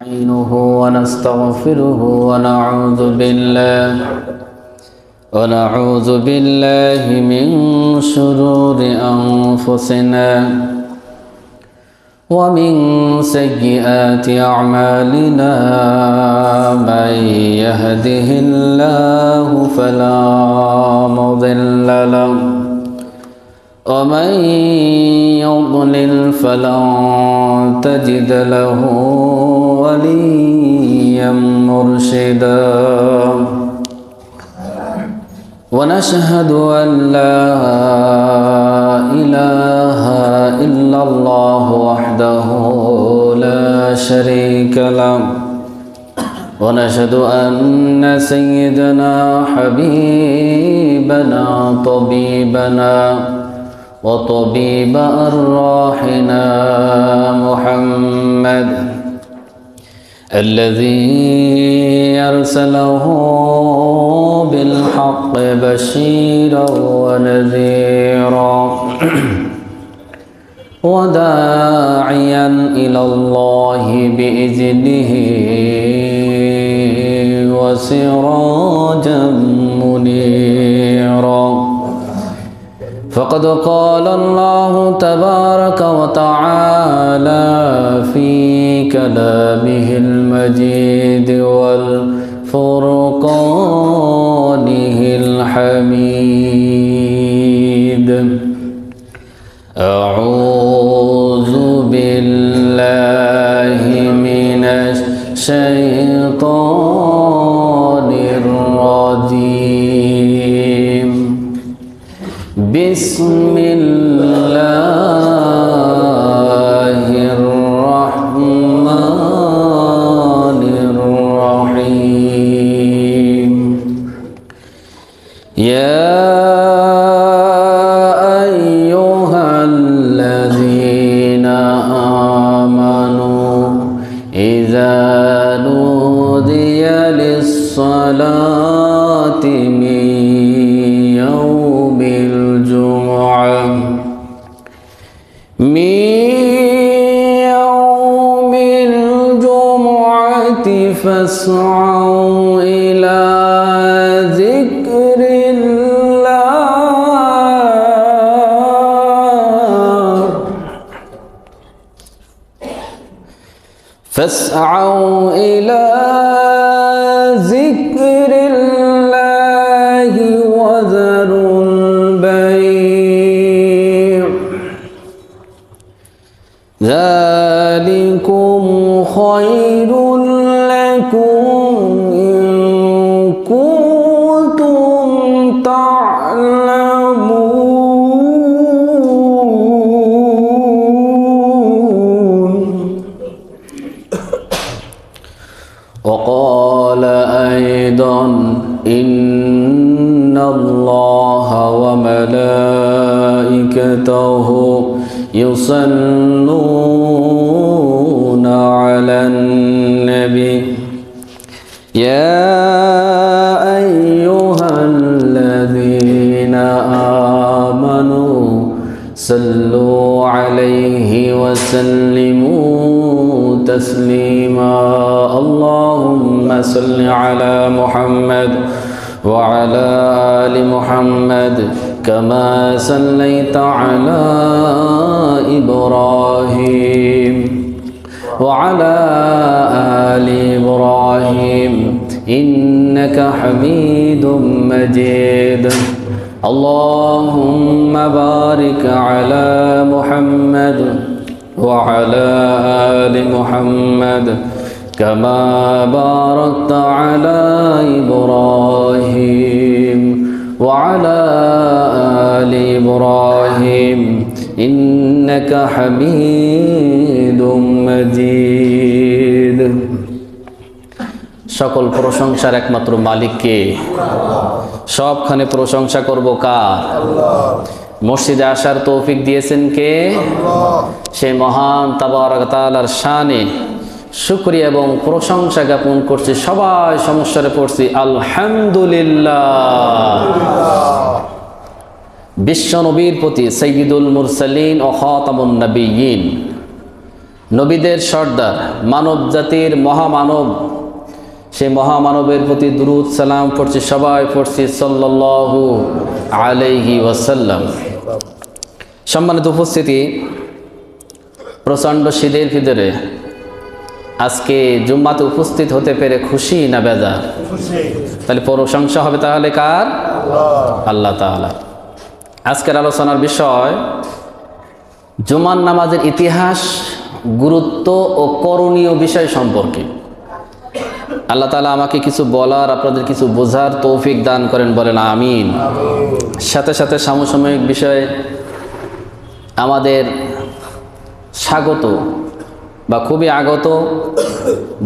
نستعينه ونستغفره ونعوذ بالله من شرور أنفسنا ومن سيئات أعمالنا من يهده الله فلا مضل له ومن يضلل فلن تجد له وليا مرشدا ونشهد أن لا إله إلا الله وحده لا شريك له ونشهد أن سيدنا حبيبنا طبيبنا وطبيب أرواحنا محمد الذي أرسله بالحق بشيرا ونذيرا وداعيا إلى الله بإذنه وسراجا منيرا فقد قال الله تبارك وتعالى في كلامه المجيد والفرقانه الحميد أعوذ بالله من الشيطان الرجيم بسم الله الرحمن الرحيم يا أيها الذين آمنوا إذا نودي للصلاة من يوم الجمعة فاسعوا إلى ذكر الله وذروا البيع ذلكم خير لكم إن كنتم تعلمون وقال أيضا إن الله وملائكته يصلون على النبي يا أيها الذين آمنوا صلوا عليه وسلموا تسليما اللهم صل على محمد وعلى آل محمد كما صليت على إبراهيم وعلى آل إبراهيم إنك حميد مجيد اللهم بارك على محمد وعلى آل محمد كما باركت على إبراهيم وعلى آل إبراهيم إنك حميد مجيد সকল প্রশংসার একমাত্র মালিককে সবখানে প্রশংসা করব কার মসজিদে আসার তৌফিক দিয়েছেন কে সে মহান তাবারক তাআলার শানে শুকরিয়া এবং প্রশংসা জ্ঞাপন করছি সবাই সমস্যারে পড়ছি আলহামদুলিল্লাহ বিশ্ব নবীর প্রতি সাইয়্যিদুল মুরসালিন ও খাতামুন নবিয়্যিন নবীদের সর্দার, মানব জাতির মহামানব, সেই মহামানবের প্রতি দুরূদ সালাম পড়ছি, সবাই পড়ছি সাল্লাল্লাহু আলাইহি ওয়াসাল্লাম। সম্মানিত উপস্থিতি, প্রচণ্ড শীতের ভিতরে আজকে জুম্মাতে উপস্থিত হতে পেরে খুশি না বেজার? তাহলে প্রশংসা হবে তাহলে কার? আল্লাহ তাআলা। আজকের আলোচনার বিষয় জুমার নামাজের ইতিহাস, গুরুত্ব ও করণীয় বিষয় সম্পর্কে। আল্লাহ তাআলা আমাকে কিছু বলার, আপনাদের কিছু বোঝার তৌফিক দান করেন, বলেন আমিন। সাথে সাথে সমসাময়িক বিষয়ে আমাদের স্বাগত বা খুবই আগত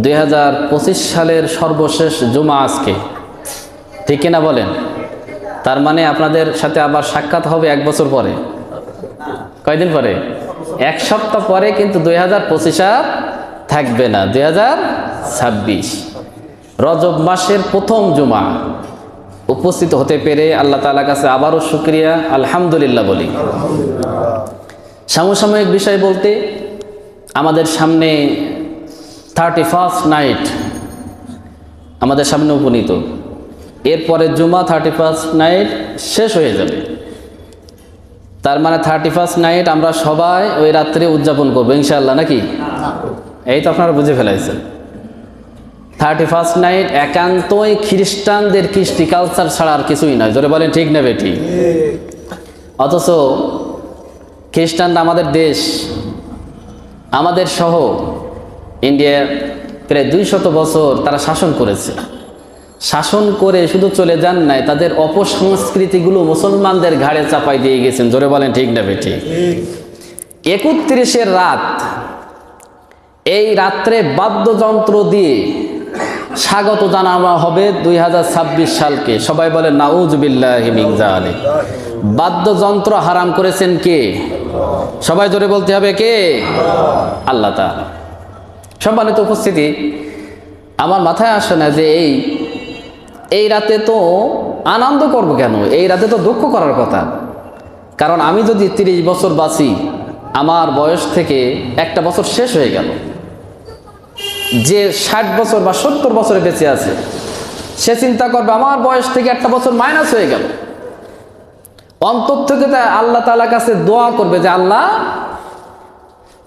2025 সালের সর্বশেষ জুমা আজকে, ঠিক কিনা বলেন? তার মানে আপনাদের সাথে আবার সাক্ষাৎ হবে 1 বছর পরে। কয়দিন পরে? 1 সপ্তাহ পরে, কিন্তু 2025 আর থাকবে না, 2026 রজব মাসের প্রথম জুমা উপস্থিত হতে পেরে আল্লাহ তাআলার কাছে আবারও শুকরিয়া, আলহামদুলিল্লাহ বলি। সমসাময়িক বিষয় বলতে আমাদের সামনে 31st নাইট আমাদের সামনে উপনীত। এরপরে জুমা 31st নাইট শেষ হয়ে যাবে। তার মানে 31st নাইট আমরা সবাই ওই রাত্রে উদযাপন করবো ইনশাআল্লাহ, নাকি? এই তো আপনারা বুঝে ফেলাইছেন। 31st নাইট একান্তই খ্রিস্টানদের কৃষ্টি কালচার ছাড়া আর কিছুই নয়। জোরে বলেন ঠিক না বেঠি? অথচ খ্রিস্টানরা আমাদের দেশ, আমাদের সহ ইন্ডিয়ার প্রায় 200 বছর তারা শাসন করেছে। শাসন করে শুধু চলে যান নাই, তাদের অপসংস্কৃতিগুলো মুসলমানদের ঘাড়ে চাপাই দিয়ে গেছেন। জোরে বলেন ঠিক না বেঠি? 31 রাত, এই রাত্রে বাদ্যযন্ত্র দিয়ে স্বাগত জানানো হবে 2026 সালকে। সবাই বলেন নাউযুবিল্লাহি মিন যালিক। বাদ্যযন্ত্র হারাম করেছেন কে? সবাই জোরে বলতে হবে কে? আল্লাহ তাআলা। সম্মানিত উপস্থিতি, আমার মাথায় আসে না যে এই রাতে তো আনন্দ করব কেন? এই রাতে তো দুঃখ করার কথা। কারণ আমি যদি 30 বছর বাঁচি, আমার বয়স থেকে একটা বছর শেষ হয়ে গেল। যে 60 বছর বা 70 বছরে বেঁচে আছে, সে চিন্তা করবে আমার বয়স থেকে একটা বছর মাইনাস হয়ে গেল। অন্তর থেকে আল্লাহ তাআলার কাছে দোয়া করবে যে আল্লাহ,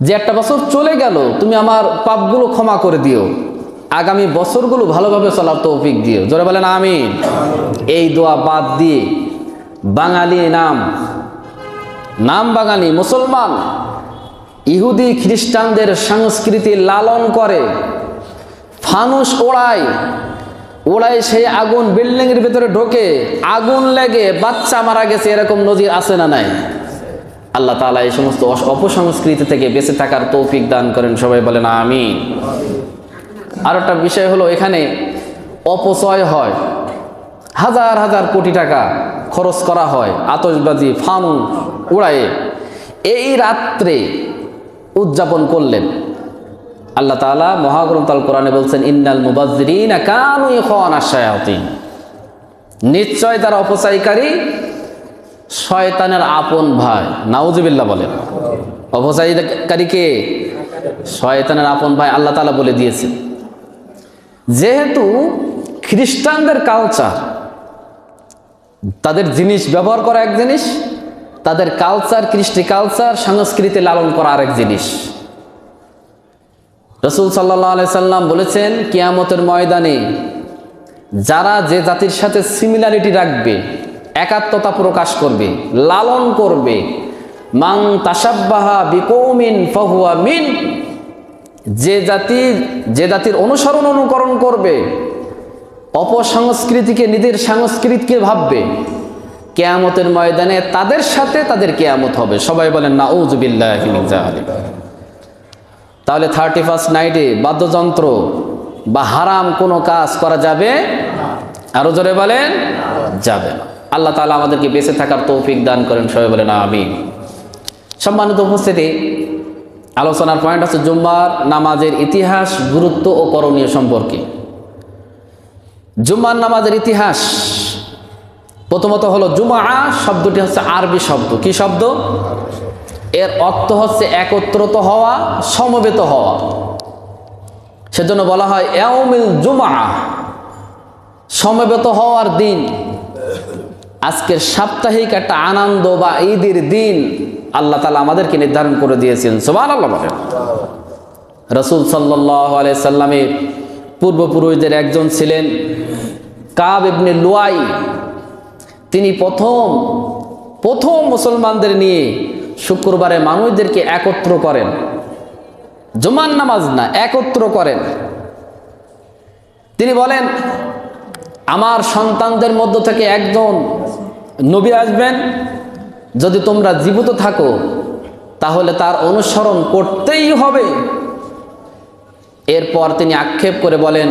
যে একটা বছর চলে গেল, তুমি আমার পাপগুলো ক্ষমা করে দিও, আগামী বছরগুলো ভালোভাবে চলার তৌফিক দিও। জোরে বলেন আমিন। এই দোয়া বাদ দিয়ে বাঙালি নাম বাঙালি মুসলমান ইহুদি খ্রিস্টানদের সংস্কৃতি লালন করে, ফানুস ওড়ায়, সেই আগুন বিল্ডিংয়ের ভিতরে ঢোকে, আগুন লেগে বাচ্চা মারা গেছে, এরকম নজির আছে না নাই? আল্লাহ তাআলা এই সমস্ত অপসংস্কৃতি থেকে বেঁচে থাকার তৌফিক দান করেন। সবাই বলেন আমিন। আর একটা বিষয় হলো, এখানে অপচয় হয়, হাজার হাজার কোটি টাকা খরচ করা হয় আতশবাজি ফানুস উড়ায়ে। এই রাত্রে উদযাপন করলেন আল্লাহ তাআলা মহাগ্রন্থ আল কোরআনে বলছেন, ইন্নাল মুবাজ্জিরিনা কানু ইখওয়ানাশ শায়াতিন। নিশ্চয় তারা অপচয়কারী শয়তানের আপন ভাই। নাউযুবিল্লাহ বলেন। অপচয়কারী কে? শয়তানের আপন ভাই। আল্লাহ তাআলা বলে দিয়েছেন। যেহেতু খ্রিস্টানদের কালচার, তাদের জিনিস ব্যবহার করা এক জিনিস, তাদের কালচার, কৃষ্টি কালচার, সংস্কৃতি লালন করা আরেক জিনিস। রাসূল সাল্লাল্লাহু আলাইহি সাল্লাম বলেছেন, কিয়ামতের ময়দানে যারা যে জাতির সাথে সিমিলারিটি রাখবে, একাত্মতা প্রকাশ করবে, লালন করবে, মান তাশাব্বাহা বিকৌমিন ফাহুয়া মিন, যে জাতির অনুকরণ করবে, অপসংস্কৃতিকে নিজের সংস্কৃতিকে ভাববে, কিয়ামতের ময়দানে তাদের সাথে তাদের কিয়ামত হবে। সবাই বলেন নাউযুবিল্লাহি মিন যালিক। তাহলে 31st নাইটে বাদ্যযন্ত্র বা হারাম কোনো কাজ করা যাবে? আরো জোরে বলেন, যাবে না। আল্লাহ তাআলা আমাদেরকে বেঁচে থাকার তৌফিক দান করেন। সবাই বলেন আমিন। সম্মানিত উপস্থিতি, আলোচনার পয়েন্ট হচ্ছে জুম্মার নামাজের ইতিহাস, গুরুত্ব ও করণীয় সম্পর্কে। জুম্মার নামাজের ইতিহাস প্রথমত হলো, জুমআ শব্দটি হচ্ছে আরবি শব্দ। কি শব্দ? এর অর্থ হচ্ছে একত্রিত হওয়া, সমবেত হওয়া। সেজন্য বলা হয় ইয়াউমুল জুমআ, সমবেত হওয়ার দিন। আজকের সাপ্তাহিক একটা আনন্দ বা ঈদের দিন আল্লাহ তাআলা আমাদেরকে নির্ধারণ করে দিয়েছেন। সুবহানাল্লাহ বলেন। রাসূল সাল্লাল্লাহু আলাইহি সাল্লামের পূর্বপুরুষদের একজন ছিলেন কাব ইবনে লুয়াই। তিনি প্রথম মুসলমানদের নিয়ে শুক্রবারে মানুষদেরকে একত্র করেন, জুমার নামাজ না, একত্র করেন। তিনি বলেন, আমার সন্তানদের মধ্য থেকে একজন নবী আসবেন, যদি তোমরা জীবিত থাকো তাহলে তার অনুসরণ করতেই হবে। এরপর তিনি আক্ষেপ করে বলেন,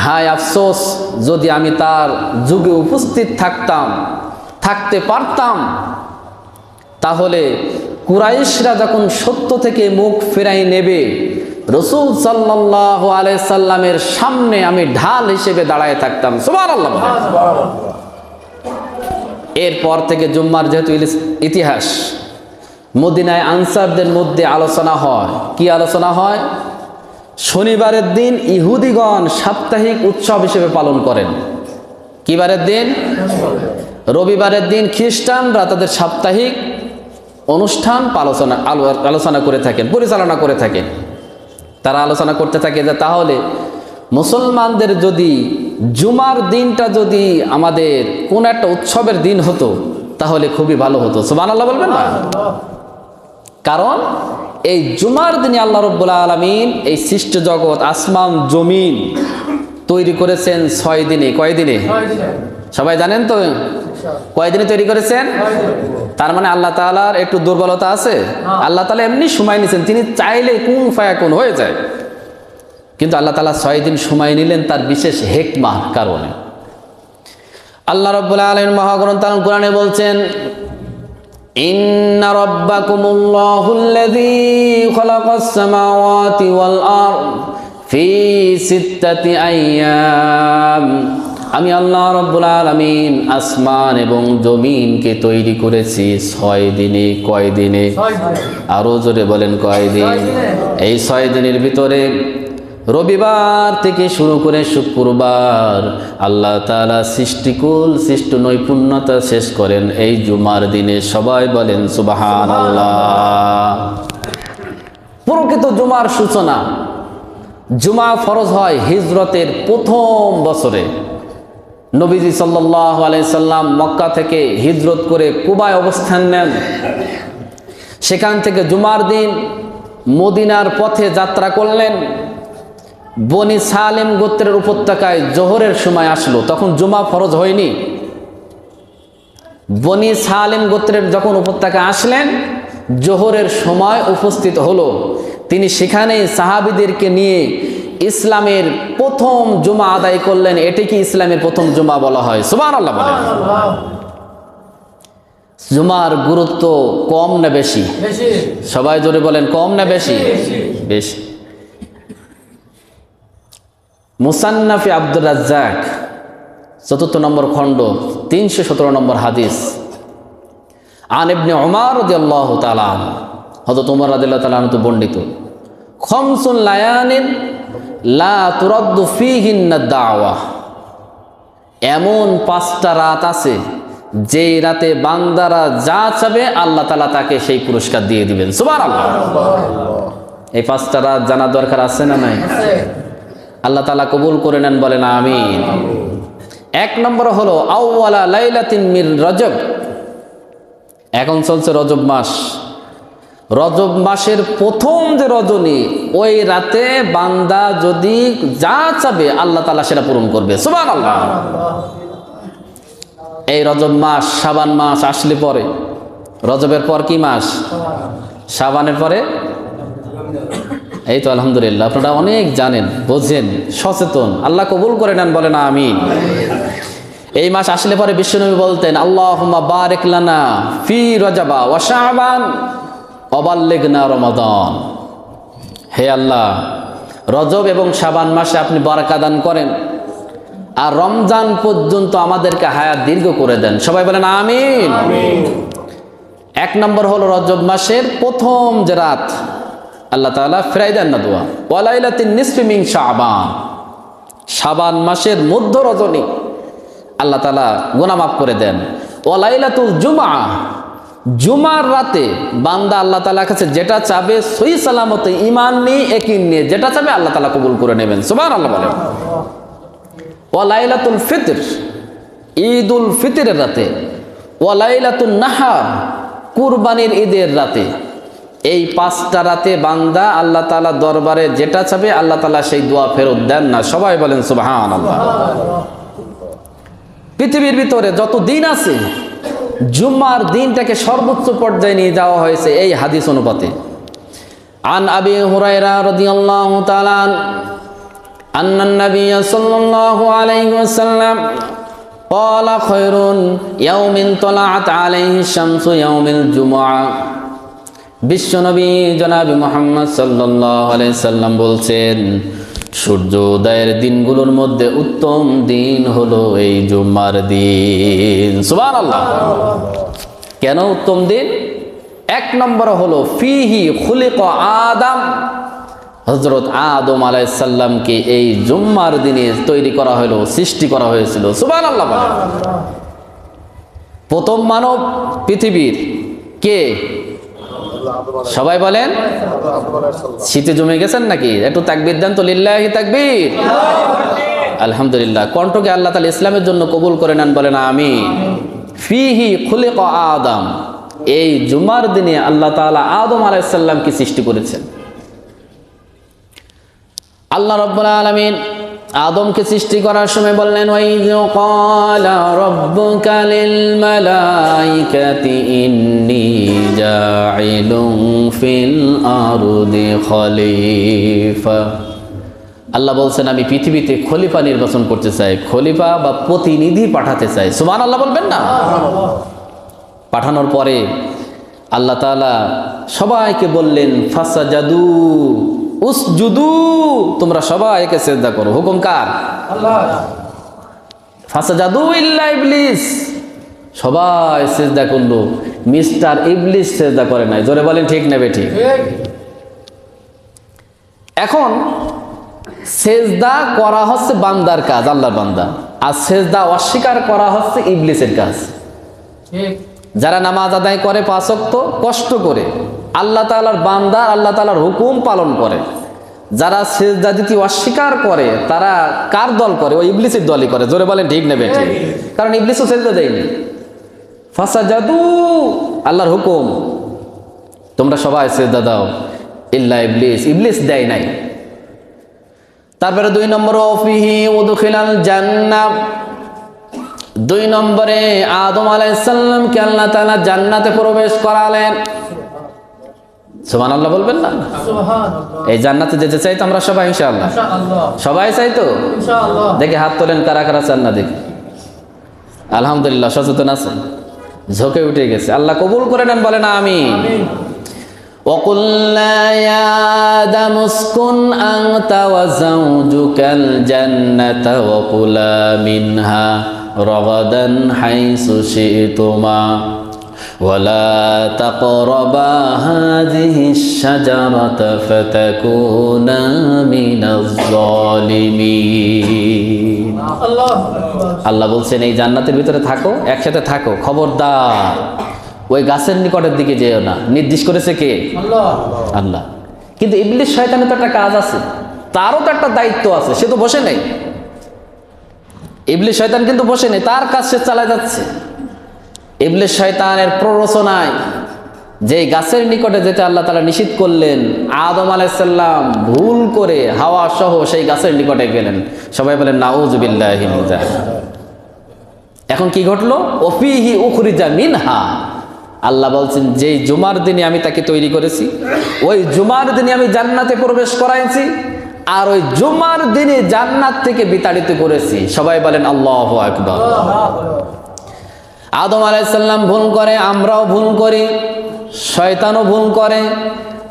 হায় আফসোস, যদি আমি তার যুগে উপস্থিত থাকতে পারতাম, তাহলে কুরাইশরা যখন সত্য থেকে মুখ ফেরাই নেবে, রাসূল সাল্লাল্লাহু আলাইহি সাল্লামের সামনে আমি ঢাল হিসেবে দাঁড়ায় থাকতাম। সুবহানাল্লাহ। এরপর থেকে জুম্মার যেহেতু ইতিহাস, মদিনায় আনসারদের মধ্যে আলোচনা হয়। কি আলোচনা হয়? শনিবারের দিন ইহুদিগণ সাপ্তাহিক উৎসব হিসেবে পালন করেন। কি বারের দিন? রবিবারের দিন খ্রিস্টানরা তাদের সাপ্তাহিক অনুষ্ঠান আলোচনা করে থাকেন, পরিচালনা করে থাকেন। তারা আলোচনা করতে থাকে যে তাহলে মুসলমানদের যদি জুমার দিনটা যদি আমাদের কোন একটা উৎসবের দিন হতো তাহলে খুবই ভালো হতো। সুবহানাল্লাহ বলবেন না? কারণ এই জুমার দিনে আল্লাহ রাব্বুল আলামিন এই সৃষ্ট জগৎ, আসমান জমিন তৈরি করেছেন 6 দিনে। কয় দিনে? সবাই জানেন তো? কয় দিনে তৈরি করেছেন? তার মানে আল্লাহ তাআলার একটু দুর্বলতা আছে? আল্লাহ তাআলা এমনি সময় নিয়েছেন, তিনি চাইলে কুন ফায়াকুন হয়ে যায়। কিন্তু আল্লাহ তাআলা 6 দিন সময় নিলেন তার বিশেষ হিকমার কারণে। আল্লাহ রাব্বুল আলামিন মহাগ্রন্থ আল কোরআনে বলছেন, ইন্না রাব্বাকুমুল্লাহুল্লাযী খালাকাস সামাওয়াতি ওয়াল আরদ ফি সিত্তাতি আইয়াম। আমি আল্লাহ রাব্বুল আলামিন আসমান এবং জমিনকে তৈরি করেছি 6 দিনে। কয় দিনে? আরো জোরে বলেন, কয় দিন? এই 6 দিনের ভিতরে রবিবার থেকে শুরু করে শুক্রবার আল্লাহ তাআলা সৃষ্ট নৈপুণ্যতা শেষ করেন এই জুমার দিনে। সবাই বলেন সুবহানাল্লাহ। প্রকৃত জুমার সূচনা, জুমা ফরজ হয় হিজরতের প্রথম বছরে। নবীজি সাল্লাল্লাহু আলাইহি সাল্লাম মক্কা থেকে হিজরত করে কুবায় অবস্থান নেন। সেখান থেকে জুমার দিন মদিনার পথে যাত্রা করলেন। বনি সালেম গোত্রের উপত্যকায় জোহরের সময় আসলো, তখন জুমা ফরজ হয়নি। বনি সালেম গোত্রের যখন উপত্যকা আসলেন, জোহরের সময় উপস্থিত হলো। তিনি সেখানেই সাহাবীদেরকে নিয়ে ইসলামের প্রথম জুমা আদায় করলেন। এটিকে ইসলামের প্রথম জুমা বলা হয়। সুবহানাল্লাহ বলেন। জুমার গুরুত্ব কম না বেশি? সবাই জোরে বলেন, কম না বেশি? বেশি। মুসান্নাফে আব্দুর রাজ্জাক 4 নম্বর খণ্ড 317 নম্বর হাদিস। আন ইবনে উমর রাদিয়াল্লাহু তাআলা, হযরত ওমর রাদিয়াল্লাহু তাআলা আনহু বর্ণিত, খামসুন লায়ানিন লা তুরাদ্দু ফীহিন্না দাওয়া। এমন 5টা রাত আছে যেই রাতে বান্দারা যা চাবে আল্লাহ তাআলা তাকে সেই পুরস্কার দিয়ে দিবেন। সুবহানাল্লাহ। এই 5টা রাত জানা দরকার আছে না নাই? আল্লাহ তাআলা কবুল করে নেন, বলেন আমিন। 1 নম্বর হলো আউওয়ালা লাইলাতিন মির রজব। এখন চলছে রজব মাস। রজব মাসের প্রথম যে রজনী, ওই রাতে বান্দা যদি যা চাবে আল্লাহ তাআলা সেটা পূরণ করবে। সুবহানাল্লাহ। এই রজব মাস, শাবান মাস আসলে পরে, রজবের পর কি মাস? শাবানের পরে। এই তো আলহামদুলিল্লাহ, আপনারা অনেক জানেন, বোঝেন, সচেতন। আল্লাহ কবুল করে নেন, বলেন আমিন। এই মাস আসলে পরে বিশ্বনবী বলতেন, আল্লাহুম্মা বারিক লানা ফি রজবা ওয়া শাবান ওয়া বাল্লিগনা রমাদান। হে আল্লাহ, রজব এবং শাবান মাসে আপনি বারাকা দান করেন, আর রমজান পর্যন্ত আমাদেরকে হায়াত দীর্ঘ করে দেন। সবাই বলেন আমিন। এক নম্বর হলো রজব মাসের প্রথম যে রাত আল্লাহ তাআলা ফিরাই দেন না দোয়া, ওয়ালাইলাতিন নিসফি মিন শাবান, শাবান মাসের মধ্য রজনী আল্লাহ তাআলা গুনাহ মাফ করে দেন। ওয়ালাইলাতুল জুমআ, জুমার রাতে বান্দা আল্লাহ তাআলার কাছে যেটা চাবে সহি সালামতে ঈমান নিয়ে ইয়াকিন নিয়ে যেটা চাবে আল্লাহ তাআলা কবুল করে নেবেন। সুবহানাল্লাহ বলেন। ওয়ালাইলাতুল ফিতর, ঈদুল ফিতরের রাতে। ওয়ালাইলাতুন নাহার, কুরবানির ঈদের রাতে। এই 5টা রাতে বান্দা আল্লাহ তাআলা দরবারে যেটা চাবে আল্লাহ তাআলা সেই দোয়া ফেরত দেন না। সবাই বলেন সুবহানাল্লাহ। পৃথিবীর ভিতরে যত দিন আছে জুম্মার দিনটাকে সর্বোচ্চ পর্যায়ে নিয়ে যাওয়া হয়েছে এই হাদিস অনুপাতে। আন আবি হুরায়রা রাদিয়াল্লাহু তাআলা আন্নান নবী সাল্লাল্লাহু আলাইহি ওয়াসাল্লাম قال خير يوم طلعت عليه الشمس يوم الجمعة। বিশ্বনবী জনাব মুহাম্মদ সাল্লাল্লাহু আলাইহি সাল্লাম বলছেন, সূর্যোদয়ের দিনগুলোর মধ্যে উত্তম দিন হলো এই জুম্মার দিন। সুবহানাল্লাহ। কেন উত্তম দিন? এক নম্বর হলো ফিহি খুলিকা আদম, হযরত আদম আলাইহিস সালামকে এই জুম্মার দিনে তৈরি করা হলো, সৃষ্টি করা হয়েছিল। সুবহানাল্লাহ। প্রথম মানব পৃথিবীর কে? সবাই বলেন। শীতে জমে গেছেন নাকি? একটু তাকবীর দেন তো, লিল্লাহি তাকবীর। আলহামদুলিল্লাহ। কণ্ঠকে আল্লাহ তাআলা ইসলামের জন্য কবুল করে নেন, বলেন আমিন। ফিহি খুলিকা আদম, এই জুমার দিনে আল্লাহ তাআলা আদম আলাইহিস সালামকে সৃষ্টি করেছেন। আল্লাহ রাব্বুল আলামিন আদমকে সৃষ্টি করার সময় বললেন, ওয়াইয ক্বালা রাব্বুকা লিল মালাইকাতি ইন্নী জাইলুন ফিল আরদি খলিফা। আল্লাহ বলছেন আমি পৃথিবীতে খলিফা নির্বাচন করতে চাই, খলিফা বা প্রতিনিধি পাঠাতে চাই। সুবহানাল্লাহ বলবেন না? পাঠানোর পরে আল্লাহ তাআলা সবাইকে বললেন ফাসাজাদু উসজুদু, তোমরা সবাই একে সিজদা করো। হুকুম কার? আল্লাহ। ফাসাজাদু ইল্লা ইবলিস, সবাই সিজদা করলো, মিস্টার ইবলিস সিজদা করে নাই। জোরে বলেন ঠিক না বেঠিক? এখন সিজদা করা হচ্ছে বান্দার কাজ, আল্লাহর বান্দা, আর সিজদা অস্বীকার করা হচ্ছে ইবলিসের কাজ। যারা নামাজ আদায় করে 5 ওয়াক্ত কষ্ট করে আল্লাহ তাআলার বান্দা, আল্লাহ তাআলার হুকুম পালন করে, যারা সিজদা দিতে অস্বীকার করে তারা কার দল করে? ওই ইবলিসের দলই করে। জোরে বলেন ঠিক না বেঠিক? কারণ ইবলিসও সিজদা দেয়নি। ফাসাজাদু, আল্লাহর হুকুম তোমরা সবাই সিজদা দাও, ইল্লা ইবলিস, ইবলিস দেয় নাই। তারপরে 2 নম্বর ফিহি উদখিলাল জান্নাহ, 2 নম্বরে আদম আলাইহিস সালামকে আল্লাহ তাআলা জান্নাতে প্রবেশ করালেন। সুবহানাল্লাহ বলবেন না? সুবহানাল্লাহ। এই জান্নাতে যেতে চাই তো আমরা সবাই ইনশাআল্লাহ? ইনশাআল্লাহ। সবাই চাই তো ইনশাআল্লাহ? দেখে হাত তোলেন কারা কারা চান না দেখি। আলহামদুলিল্লাহ, সচেতন আছেন, ঝোঁকে উঠে গেছে। আল্লাহ কবুল করে নেন, বলেন আমিন। وَقُلْنَا يَا آدَمُ اسْكُنْ أَنْتَ وَزَوْجُكَ الْجَنَّةَ وَكُلَا مِنْهَا رَغَدًا حَيْثُ شِئْتُمَا وَلَا تَقْرَبَا هَذِهِ الشَّجَرَةَ فَتَكُونَا مِنَ الظَّالِمِينَ। আল্লাহ বলছেন এই জান্নাতের ভিতরে থাকো, একসাথে থাকো, খবরদার ওই গাছের নিকটের দিকে যেও না। নির্দেশ করেছে কে? আল্লাহ। আল্লাহ। কিন্তু ইবলিস শয়তানের তো একটা কাজ আছে, তারও তো একটা দায়িত্ব আছে, সে তো বসে নেই। ইবলিস শয়তান কিন্তু বসে নেই, তার কাজ সে চালায় যাচ্ছে। ইবলিস শয়তানের প্ররোচনায় যে গাছের নিকটে যেতে আল্লাহ তাআলা নিষেধ করলেন, আদম আলাইহিস সালাম ভুল করে হাওয়া সহ সেই গাছের নিকটে গেলেন। সবাই বলেন নাউযুবিল্লাহি মিন যালিক। এখন কি ঘটলো? ওফিহি উখরিজা মিনহা, আল্লাহ বলছেন যেই জুমার দিনে আমি তাকে তৈরি করেছি, ওই জুমার দিনে আমি জান্নাতে প্রবেশ করাইছি, আর ওই জুমার দিনে জান্নাত থেকে বিতাড়িত করেছি। সবাই বলেন আল্লাহু আকবার। আদম আলাইহিস সালাম ভুল করে, আমরাও ভুল করি, শয়তানও ভুল করে।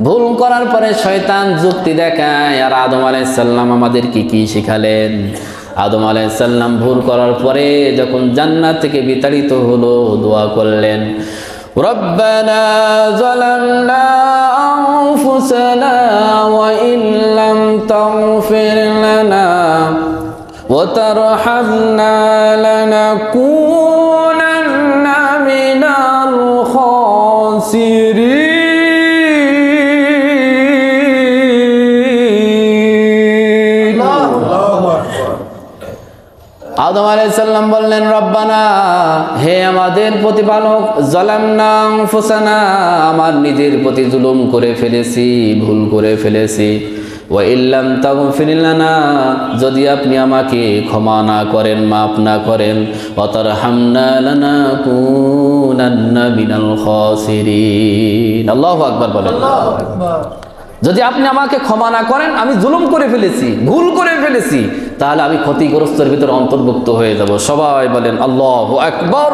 ভুল করার পরে শয়তান যুক্তি দেখায়। আর আদম আলাইহিস সালাম আমাদের কি শিখালেন? আদম আলাইহিস সালাম ভুল করার পরে যখন জান্নাত থেকে বিতাড়িত হলো, দোয়া করলেন, ربنا ظلمنا أنفسنا وإن لم تغفر لنا وترحمنا لنكونن من الخاسرين আদম আলাইহিস সালাম বললেন, রব্বানা, হে আমাদের প্রতিপালক, যালামনা আনফুসানা, আমার নিজের প্রতি জুলুম করে ফেলেছি, ভুল করে ফেলেছি। ওয়া ইল্লাম তাগফির লানা, যদি আপনি আমাকে ক্ষমা না করেন, মাফ না করেন, ওয়া তারহামনা লানাকুনান্না মিনাল খাসিরিন। আল্লাহু আকবার বলেন। আল্লাহু আকবার। যদি আপনি আমাকে ক্ষমা না করেন, আমি জুলুম করে ফেলেছি, ভুল করে ফেলেছি, তাহলে আমি ক্ষতিগ্রস্তের ভিতরে অন্তর্ভুক্ত হয়ে যাব। সবাই বলেন আল্লাহু আকবার।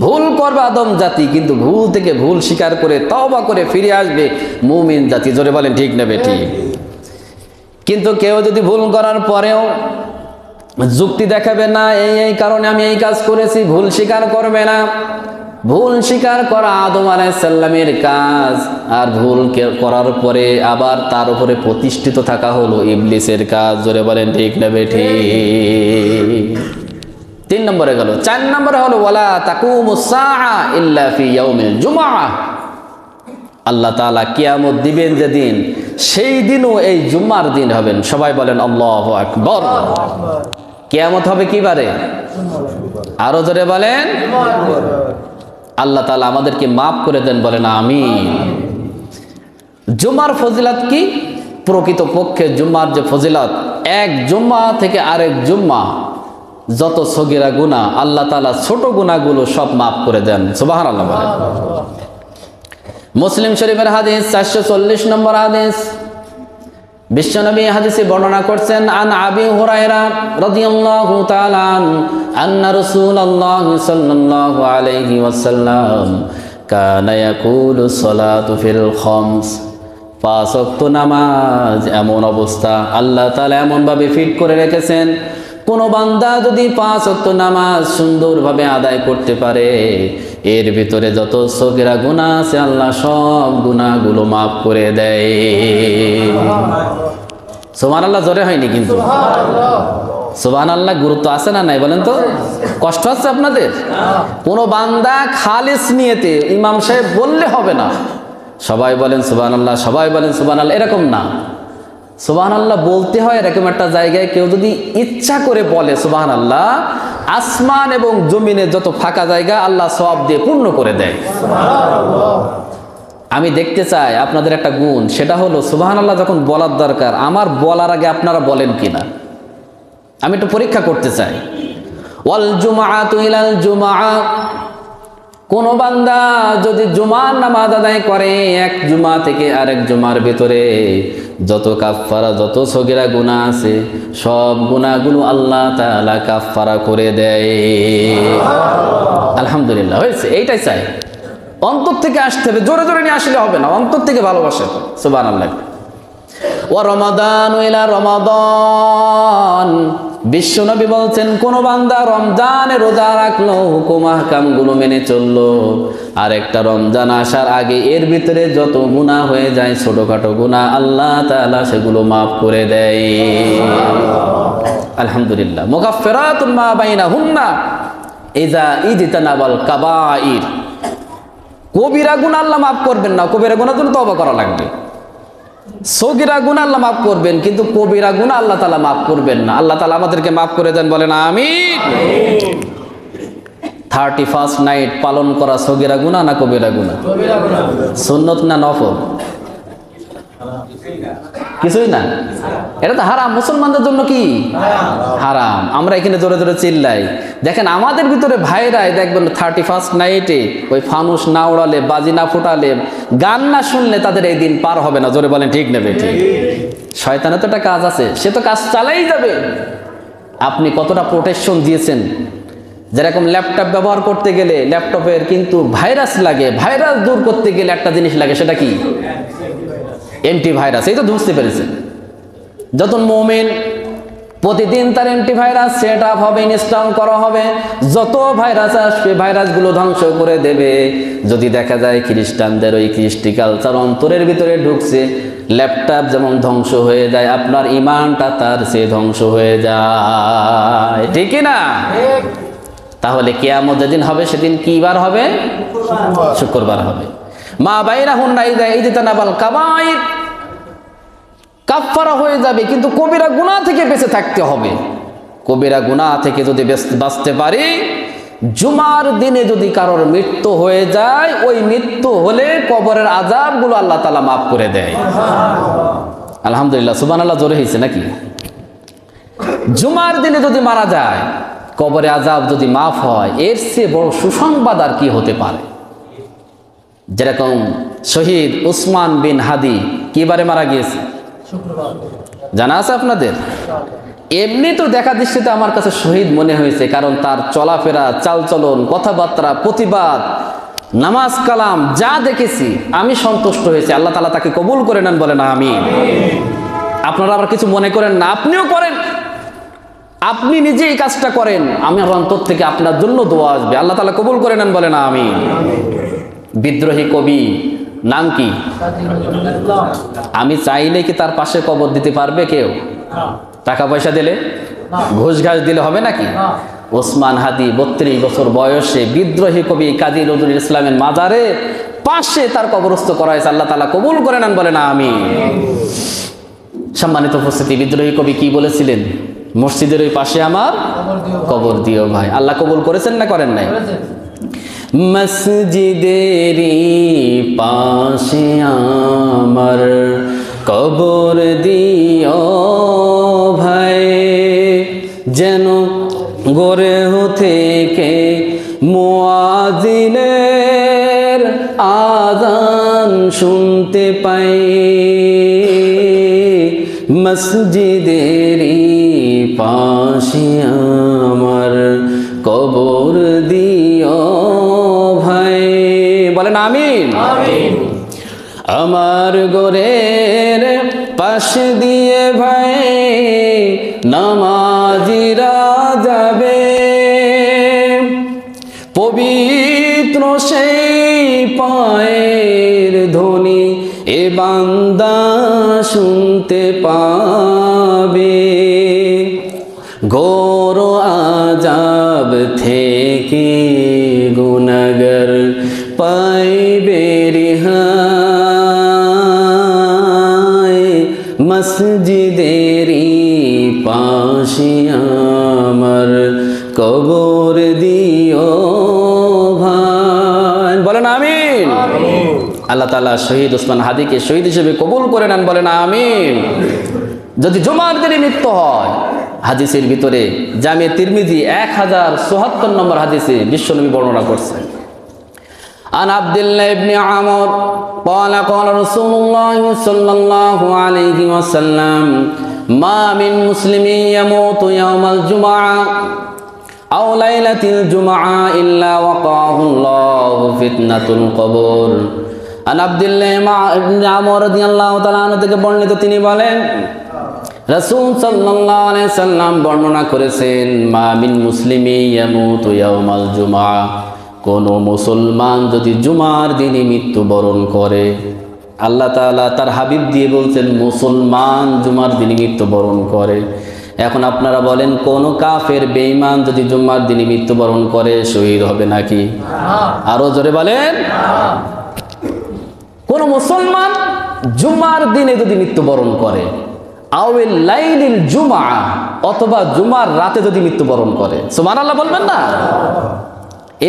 ভুল করবে আদম জাতি, কিন্তু ভুল থেকে ভুল স্বীকার করে তওবা করে ফিরে আসবে মুমিন জাতি। জোরে বলেন ঠিক না বেঠিক? কিন্তু কেউ যদি ভুল করার পরেও যুক্তি দেখাবে না, এই কারণে আমি এই কাজ করেছি, ভুল স্বীকার করবে না। ভুল স্বীকার করা আদম আলাইহিস সালামের কাজ, আর ভুল করার পরে আবার তার উপরে প্রতিষ্ঠিত থাকা হলো ইবলিসের কাজ। জোরে বলেন ঠিক না বেঠিক? 3 নম্বরে গেল। 4 নম্বরে হলো ওয়ালা তাকুমুস সাআ ইল্লা ফি ইয়াউমিল জুমআহ। আল্লাহ তাআলা কিয়ামত দিবেন যেদিন, সেই দিনও এই জুম্মার দিন হবেন। সবাই বলেন আল্লাহু আকবার। কিয়ামত হবে কি বারে? আরো জোরে বলেন। আল্লাহ তাআলা আমাদেরকে মাফ করে দেন, বলেন আমিন। জুমার ফজিলত কি? প্রকৃতপক্ষে জুম্মার যে ফজিলত, এক জুম্মা থেকে আরেক জুম্মা যত সগীরা গুনাহ, আল্লাহ তাআলা ছোট গুনাহগুলো সব মাফ করে দেন। সুবহানাল্লাহ বলেন। মুসলিম শরীফের হাদিস 440 নম্বর হাদিস। বিশ্বনবী হাদিসে বর্ণনা করছেন, আন আবি হুরায়রা রাদিয়াল্লাহু তাআলা আন্না রাসূলুল্লাহ সাল্লাল্লাহু আলাইহি ওয়াসাল্লাম কানা ইয়াকুলু সালাতু ফিল খামস। 5 ওয়াক্ত নামাজ এমন অবস্থা আল্লাহ তাআলা এমন ভাবে ফিট করে রেখেছেন, কোন বান্দা যদি 5 ওয়াক্ত নামাজ সুন্দরভাবে আদায় করতে পারে, এর ভিতরে যত সগীরা গুনাহ আছে আল্লাহ সব গুনাহগুলো মাফ করে দেয়। সুবহানাল্লাহ জোরে হয়নি কিন্তু? সুবহানাল্লাহ গুরুত্ব আছে না নাই বলেন তো? কষ্ট হচ্ছে আপনাদের? কোন বান্দা খালিস নিয়তে ইমাম সাহেব বললে হবে না, সবাই বলেন সুবহানাল্লাহ, সবাই বলেন সুবহানাল্লাহ, এরকম না। সুবহানাল্লাহ বলতে হয় এরকম একটা জায়গায় কেউ যদি ইচ্ছা করে বলে সুবহানাল্লাহ, আসমান এবং জমিনে যত ফাঁকা জায়গা আল্লাহ সওয়াব দিয়ে পূর্ণ করে দেয়। আমি দেখতে চাই আপনাদের একটা গুণ, সেটা হলো সুবহানাল্লাহ যখন বলার দরকার, আমার বলার আগে আপনারা বলেন কিনা, আমি একটু পরীক্ষা করতে চাই। ওয়াল জুমআতু ইলাল জুমআ, কোন বান্দা যদি জুমার নামাজ আদায় করে, এক জুমা থেকে আরেক জুমার ভিতরে যত কাফফারা, যত সগীরা গুনাহ আছে সব গুনাহগুলো আল্লাহ তাআলা কাফফারা করে দেয়। আলহামদুলিল্লাহ, হয়েছে। এইটাই চাই, অন্তর থেকে আসতে হবে, জোরে জোরে নিয়ে আসলে হবে না, অন্তর থেকে ভালোবাসেন। সুবহানাল্লাহ। ওয়া রমাদান ইলা রমাদান, বিশ্বনবী বলছেন কোন বান্দা রমজানে রোজা রাখলো, হুকুম আহকাম গুলো মেনে চললো, আর একটা রমজান আসার আগে এর ভিতরে যত গুনাহ হয়ে যায়, ছোটখাটো গুনাহ, আল্লাহ তাআলা সেগুলো মাফ করে দেয়। আলহামদুলিল্লাহ। মুকাফফিরাতুন মা বাইনাহুন্না ইযা ইজতানাবাল কাবাইর। কবিরা গুনাহ আল্লাহ মাফ করবেন না, কবিরা গুনাহের জন্য তওবা করা লাগবে। সগীরা গুনাহ আল্লাহ মাফ করবেন, কিন্তু কবিরা গুনাহ আল্লাহ তাআলা মাফ করবেন না। আল্লাহ তাআলা আমাদেরকে মাফ করে দেন, বলেন আমিন। 31st নাইট পালন করা সগীরা গুনাহ না কবিরা গুনাহ? সুন্নত না নফল? কিছুই না, এটা তো হারাম। মুসলমানদের জন্য কি হারাম? আমরা এখানে জোরে জোরে চিল্লাই। দেখেন আমাদের ভিতরে ভাইরাই দেখবেন 31st নাইটে ওই ফানুস না উড়ালে, বাজি না ফুটালে, গান না শুনলে তাদের এই দিন পার হবে না। জোরে বলেন ঠিক নেবে ঠিক? শয়তানের তো একটা কাজ আছে, সে তো কাজ চালাই যাবে। আপনি কতটা প্রোটেকশন দিয়েছেন? যেরকম ল্যাপটপ ব্যবহার করতে গেলে ল্যাপটপের কিন্তু ভাইরাস লাগে, ভাইরাস দূর করতে গেলে একটা জিনিস লাগে, সেটা কি? অ্যান্টিভাইরাস। এই তো বুঝতে পেরেছেন। যত মুমিন প্রতিদিন তার অ্যান্টিভাইরাস সেট আপ হবে, ইনস্টল করা হবে। যত ভাইরাস আসবে ভাইরাসগুলো ধ্বংস করে দেবে। যদি দেখা যায় খ্রিস্টানদের ওই কৃষ্টি কালচার অন্তরের ভিতরে ঢুকছে, ল্যাপটপ যেমন ধ্বংস হয়ে যায়, আপনার ইমানটা তার সে ধ্বংস হয়ে যায়, ঠিক না? তাহলে কিয়ামত যেদিন হবে সেদিন কি বার হবে? শুক্রবার হবে। মা বাইরাহুন নাইদা ইজতানাবাল কাবাইর, কাফফারা হয়ে যাবে, কিন্তু কবিরা গুনাহ থেকে বেঁচে থাকতে হবে। কবিরা গুনাহ থেকে যদি বাঁচতে পারি, জুমার দিনে যদি কারোর মৃত্যু হয়ে যায়, ওই মৃত্যু হলে কবরের আযাবগুলো আল্লাহ তাআলা মাফ করে দেয়। আলহামদুলিল্লাহ, সুবহানাল্লাহ, জোরে হয়েছে নাকি? জুমার দিনে যদি মারা যায়, কবরে আযাব যদি মাফ হয়, এর চেয়ে বড় সুসংবাদ আর কি হতে পারে? যেরকম শহীদ উসমান বিন হাদি কিবারে মারা গিয়েছে? জানা আছে আপনাদের? এমনি তো দেখা দৃষ্টিতে আমার কাছে শহীদ মনে হয়েছে, কারণ তার চলাফেরা, চালচলন, কথাবার্তা, প্রতিবাদ, নামাজ কালাম যা দেখেছি আমি সন্তুষ্ট হয়েছি। আল্লাহ তাআলা তাকে কবুল করে নেন, বলেন আমিন। আপনারা আবার কিছু মনে করেন না, আপনিও করেন, আপনি নিজে এই কাজটা করেন, আমার অন্তর থেকে আপনার জন্য দোয়া আসবে, আল্লাহ তাআলা কবুল করে নেন, বলেন আমিন। বিদ্রোহী কবি নাম কি? আমি চাইলে কি তার পাশে কবর দিতে পারবে কেউ? টাকা পয়সা দিলে, ঘুষ ঘাস দিলে হবে নাকি? ওসমান হাদি 32 বছর বয়সে বিদ্রোহী কবি কাজী নজরুল ইসলামের মাজারে পাশে তার কবরস্থ করা হয়েছে। আল্লাহ তাআলা কবুল করে নেন, বলেন আমিন। সম্মানিত উপস্থিতি, বিদ্রোহী কবি কি বলেছিলেন? মসজিদের ওই পাশে আমার কবর দিও ভাই। আল্লাহ কবুল করেছেন না করেন নাই? মসজিদেরই পাশে আমার কবর দিও ভাই, যেন গড়ে থেকে মুয়াজ্জিনের আযান শুনতে পাই। মসজিদেরই পাশে আমার কবর দিও ভাই, বলেন আমিন। আমার গোরের পাশে দিয়ে ভাই নামাজিরা যাবে, পবিত্র সেই পায়ের ধ্বনি এ বান্দা শুনতে পাবে। ঘোর আযাব থেকে গুনাহগার পাইবে রেহাই। মসজিদেরই পাশে আমার কবর দিও ভাই, বলেন আমিন। আল্লাহ তাআলা শহীদ উসমান হাদিকে শহীদ হিসেবে কবুল করে নেন, বলেন আমিন। যদি জুমার দিনে মৃত্যু হয়, হাদিসের ভিতরে জামে তিরমিজি 1074 নম্বর হাদিসে বিশ্বনবী বর্ণনা করছেন। আন আব্দুল্লাহ ইবনে আমর قال قال رسول الله صلى الله عليه وسلم ما من مسلم يموت يوم الجمعة أو ليلة الجمعة إلا وقاه الله فتنة القبر। আন আব্দুল্লাহ ইবনে আমর রাদিয়াল্লাহু তাআলা আনহু থেকে বর্ণিত, তিনি বলেন রাসূল সাল্লাল্লাহু আলাইহি সাল্লাম বর্ণনা করেছেন, মা মিন মুসলিমি ইয়ামুতু ইয়াউমাল জুমআ, কোন মুসলমান যদি জুমার দিনে মৃত্যুবরণ করে, আল্লাহ তাআলা তার হাবিব দিয়ে বলছেন মুসলমান জুমার দিনে মৃত্যুবরণ করে। এখন আপনারা বলেন, কোন কাফের বেঈমান যদি জুমার দিনে মৃত্যুবরণ করে শহীদ হবে নাকি? আরো জোরে বলেন। কোন মুসলমান জুমার দিনে যদি মৃত্যুবরণ করে, আউল লাইলিল জুমআ, অথবা জুমার রাতে যদি মৃত্যুবরণ করে, সুবহানাল্লাহ বলবেন না?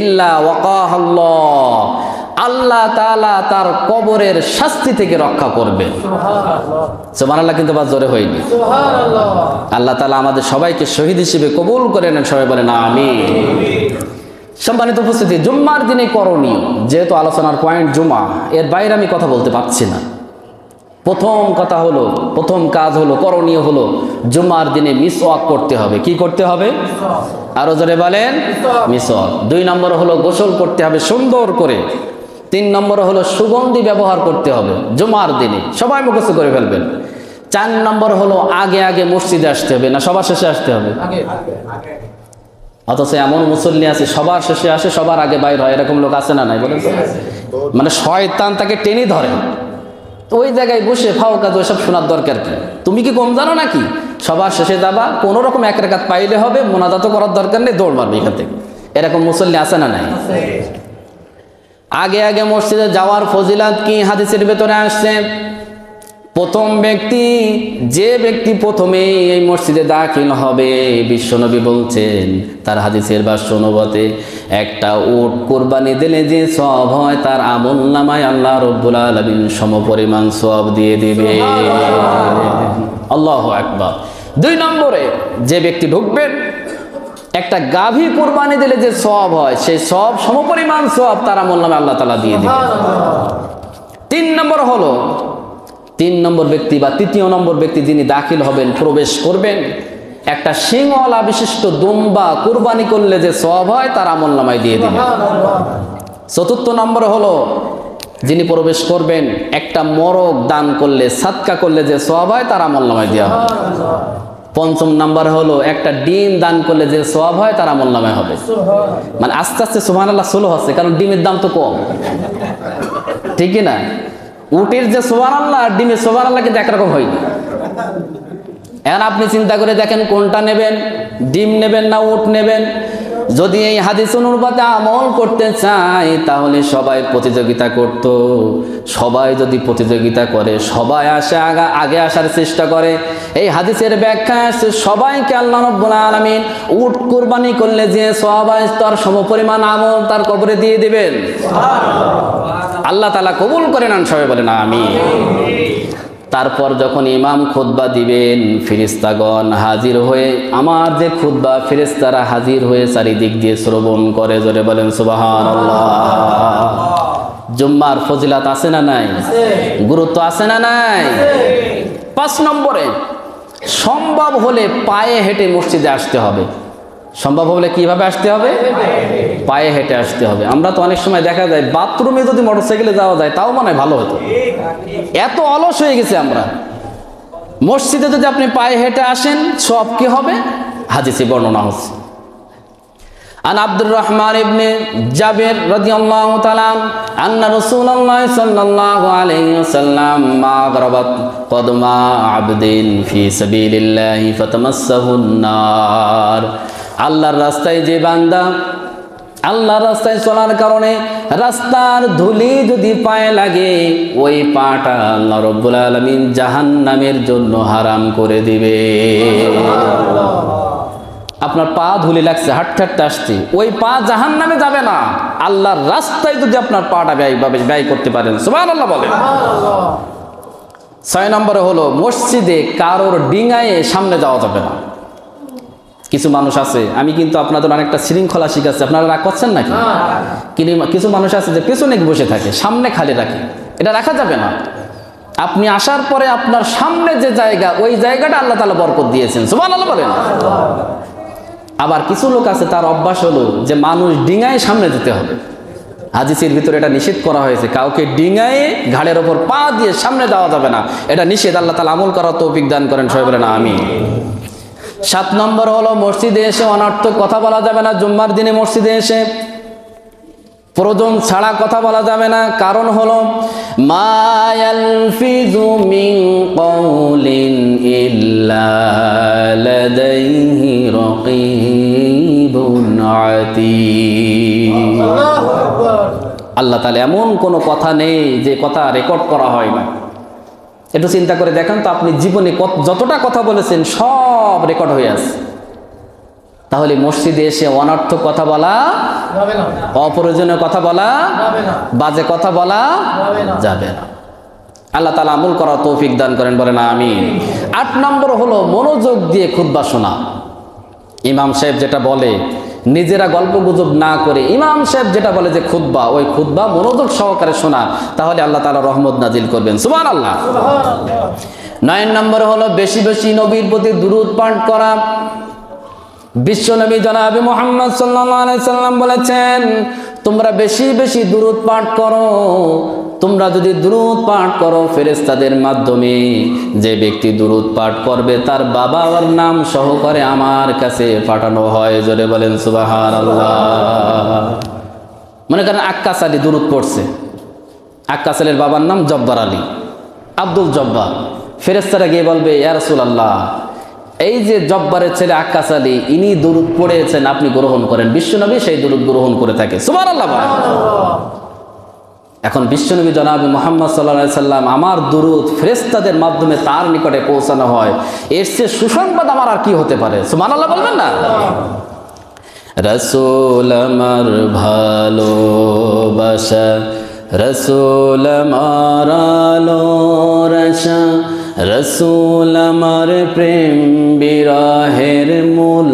ইল্লা ওয়াকাহাল্লাহ, আল্লাহ তাআলা তার কবরের শাস্তি থেকে রক্ষা করবে। সুবহানাল্লাহ, কিন্তু বাস জোরে হয়নি। সুবহানাল্লাহ। আল্লাহ তাআলা আমাদের সবাইকে শহীদ হিসেবে কবুল করে নেন, সবাই বলেন আমিন। সম্মানিত উপস্থিতি, জুম্মার দিনে করণীয়, যেহেতু আলোচনার পয়েন্ট জুমা, এর বাইরে আমি কথা বলতে পারছি না। প্রথম কাজ হলো, করণীয় হলো জুমার দিনে মিসওয়াক করতে হবে। কি করতে হবে? আরো জোরে বলেন, মিসওয়াক। 2 নম্বর হলো গোসল করতে হবে সুন্দর করে। 3 নম্বর হলো সুগন্ধি ব্যবহার করতে হবে জুমার দিনে, সবাই মুখস্থ করে ফেলবেন। 4 নম্বর হলো আগে আগে মসজিদে আসতে হবে না সবার শেষে আসতে হবে? অথচ এমন মুসল্লি আছে সবার শেষে আসে সবার আগে বাইর হয়, এরকম লোক আছে না নাই বলেন তো? মানে শয়তান তাকে টেনে ধরে, তো ওই জায়গায় বসে ফাও কাজ ওইসব শোনার দরকার কি? তুমি কি কম জানো নাকি? সবার শেষে যাবা, কোনো রকম 1 রাকাত পাইলে হবে, মোনাজাতও করার দরকার নেই, দৌড় মারবে এখান থেকে। এরকম মুসল্লি আছে না নাই? আগে আগে মসজিদে যাওয়ার ফজিলাত কি হাদিসের ভেতরে আসছে। প্রথম ব্যক্তি, যে ব্যক্তি প্রথমে এই মসজিদে দাখিল হবে, বিশ্বনবী বলছেন তার হাদিসের ভাষ্য অনুবাদে, একটা উট কুরবানি দিলে যে সওয়াব হয় তার আমলনামায় আল্লাহ রাব্বুল আলামিন সমপরিমাণ সওয়াব দিয়ে দিবে। আল্লাহু আকবার। 2 নম্বরে যে ব্যক্তি ঢুকবেন, একটা গাভী কুরবানি দিলে যে সওয়াব হয় সেই সওয়াব সমপরিমাণ সওয়াব তার আমলনামায় আল্লাহ তাআলা দিয়ে দিবে। 3 নম্বর হলো 3 নম্বর ব্যক্তি বা 3য় নম্বর ব্যক্তি যিনি দাখিল হবেন, প্রবেশ করবেন, একটা সিংওয়ালা বিশিষ্ট দুম্বা কুরবানি করলে যে সওয়াব হয় তার আমলনামায় দিয়ে দিবে। 4র্থ নম্বর হলো যিনি প্রবেশ করবেন, একটা মোরগ দান করলে, সাদকা করলে যে সওয়াব হয় তার আমলনামায় দেওয়া হবে। 5ম নাম্বার হলো একটা ডিম দান করলে যে সওয়াব হয় তার আমলনামায় হবে। মানে আস্তে আস্তে সুবহানাল্লাহ স্লো হচ্ছে, কারণ ডিমের দাম তো কম, ঠিক না? উটের যে সুবহানাল্লাহ আর ডিমের সুবহানাল্লাহ কিন্তু একরকম হয়নি। এখন আপনি চিন্তা করে দেখেন কোনটা নেবেন, ডিম নেবেন না উট নেবেন? যদি এই হাদিস অনুপাতে আমল করতে চাই তাহলে সবাই প্রতিযোগিতা করত। সবাই যদি প্রতিযোগিতা করে, সবাই আগে আসার চেষ্টা করে, এই হাদিসের ব্যাখ্যা আছে সবাইকে আল্লাহ রাব্বুল আলামিন উট কুরবানি করলে যে সওয়াব হয় তার সমপরিমাণ আমল তার কবরে দিয়ে দিবেন। আল্লাহ তাআলা কবুল করে নেন, সবাই বলেন আমিন। তারপর যখন ইমাম খুতবা দিবেন, ফেরেশতাগণ হাজির হয়ে, আমার যে খুতবা ফেরেশতারা হাজির হয়ে চারিদিক দিয়ে শ্রবণ করে, জোরে বলেন সুবহানাল্লাহ। জুম্মার ফজিলাত আছে না নাই? গুরুত্ব আছে না নাই? 5 নম্বরে সম্ভব হলে পায়ে হেঁটে মসজিদে আসতে হবে। সম্ভব হলে কিভাবে আসতে হবে? পায়ে হেঁটে আসতে হবে। আমরা তো অনেক সময় দেখা যায় বাথরুমে যদি মোটরসাইকেলে যাওয়া যায় তাও মনে হয় ভালো হতো, এত অলস হয়ে গেছে আমরা। মসজিদে যদি আপনি পায়ে হেঁটে আসেন সব কি হবে? হাদিসে বর্ণনা হচ্ছে। আন আব্দুর রহমান ইবনে জাবির রাদিয়াল্লাহু তাআলা আন্না রাসূলুল্লাহ সাল্লাল্লাহু আলাইহি ওয়াসাল্লাম মা গরাবাত কদমা আবদিন ফি সাবিলিল্লাহি ফাতামাসসাহুন নার। আল্লাহর রাস্তায় যে বান্দা আল্লাহর রাস্তায় চলার কারণে রাস্তার ধুলি যদি পায়ে লাগে, ওই পাটা আল্লাহ রাব্বুল আলামিন জাহান্নামের জন্য হারাম করে দিবে। আপনার পা ধুলি লাগছে, হাঁটতে হাঁটতে আসছে, ওই পা জাহান্নামে যাবে না, আল্লাহর রাস্তায় যদি আপনার পাটা ব্যয় করতে পারেন, সুবহানাল্লাহ বলেন। 6 নম্বরে হলো মসজিদে কারোর ডিঙায়ে সামনে যাওয়া যাবে না। কিছু মানুষ আছে, আমি কিন্তু আপনাদের অনেকটা শৃঙ্খলা শিখাচ্ছি, আপনারা রাগ করছেন নাকি? কিছু মানুষ আছে যে পেছনে বসে থাকে, সামনে খালি রাখে, এটা রাখা যাবে না। আপনি আসার পরে আপনার সামনে যে জায়গা, ওই জায়গাটা আল্লাহ তাআলা বরকত দিয়েছেন, সুবহানাল্লাহ বলেন। আবার কিছু লোক আছে তার অভ্যাস হলো যে মানুষ ডিঙায় সামনে যেতে হবে। হাদিসের ভিতরে এটা নিষেধ করা হয়েছে, কাউকে ডিঙায়ে ঘাড়ের ওপর পা দিয়ে সামনে যাওয়া যাবে না, এটা নিষেধ। আল্লাহ তাআলা আমল করার তৌফিক দান করেন, সবাই বলেন আমিন। 7 নম্বর হলো মসজিদে এসে অনর্থক কথা বলা যাবে না। জুম্মার দিনে মসজিদে এসে প্রয়োজন ছাড়া কথা বলা যাবে না। কারণ হলো মা ইয়ালফিযু মিন কাউলিন ইল্লা লাদাইহি রাকীবুন আতীদ। আল্লাহ তাআলা এমন কোনো কথা নেই যে কথা রেকর্ড করা হয় না। একটু চিন্তা করে দেখেন তো, আপনি জীবনে যতটা কথা বলেছেন সব রেকর্ড হয়ে আছে। তাহলে মসজিদে এসে অনর্থক কথা বলা যাবে না, অপ্রয়োজনীয় কথা বলা যাবে না, বাজে কথা বলা যাবে না। আল্লাহ তাআলা আমল করার তৌফিক দান করেন, বলেন আমিন। 8 নম্বর হলো মনোযোগ দিয়ে খুতবা শোনা। ইমাম সাহেব যেটা বলে নিজেরা গল্প গুজব না করে ইমাম সাহেব যেটা বলে যে খুতবা, ওই খুতবা মনোযোগ সহকারে শোনা, তাহলে আল্লাহ তাআলা রহমত নাজিল করবেন, সুবহানাল্লাহ। 9 নম্বর হলো বেশি বেশি নবীর প্রতি দুরূদ পাঠ করা। বিশ্বনবী জনাবে মুহাম্মদ সাল্লাল্লাহু আলাইহি সাল্লাম বলেছেন, তোমরা বেশি বেশি দুরূদ পাঠ করো, তোমরা যদি দুরূদ পাঠ করো ফেরেশতাদের মাধ্যমে, যে ব্যক্তি দুরূদ পাঠ করবে তার বাবার নাম সহকারে আমার কাছে পাঠানো হয়। জোরে বলেন সুবহানাল্লাহ। মনে করেন আক্কাস আলী দুরূদ পড়ছে, আক্কাস আলীর বাবার নাম জব্বার আলী, আব্দুল জব্বার। ফেরেশতারা গিয়ে বলবে, ইয়া রাসূলুল্লাহ, এই যে জব্বারের ছেলে আক্কাস আলী, ইনি দুরূদ পড়েছেন, আপনি গ্রহণ করেন। বিশ্বনবী সেই দুরূদ গ্রহণ করে থাকে। সুবহানাল্লাহ। এখন বিশ্বনবী জনাবে মুহাম্মদ সাল্লাল্লাহু আলাইহি সাল্লাম আমার দুরূদ ফেরেশতাদের মাধ্যমে তার নিকটে পৌঁছানো হয়, এর চেয়ে সুসংবাদ আমার আর কি হতে পারে? সুবহানাল্লাহ বলবেন না? রাসূল আমার ভালোবাসা, রাসূল আমার আলোর আশা, রাসূল আমার প্রেম বিরহের মূল